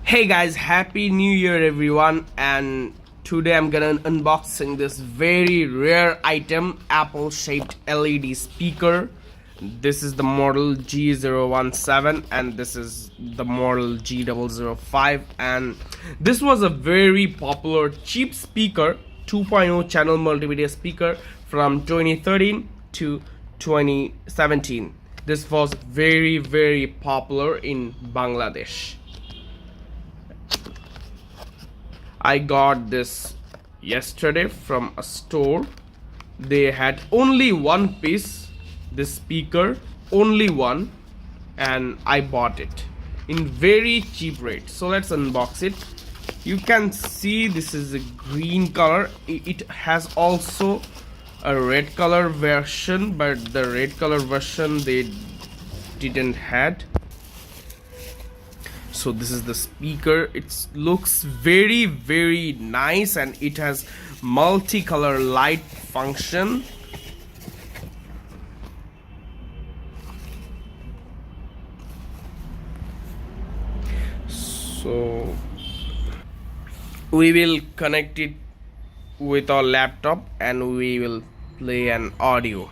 Hey guys, happy new year everyone, and today I'm gonna unboxing this very rare item, apple shaped LED speaker. This is the model G017 and this is the model G005, and this was a very popular cheap speaker, 2.0 channel multimedia speaker from 2013 to 2017. This was very popular in Bangladesh. I got this yesterday from a store. They had only one piece, this speaker, only one, and I bought it in very cheap rate. So let's unbox it. You can see this is a green color. It has also a red color version, but the red color version they didn't had. So this is the speaker. It looks very nice and it has multicolor light function. So we will connect it with our laptop and we will play an audio.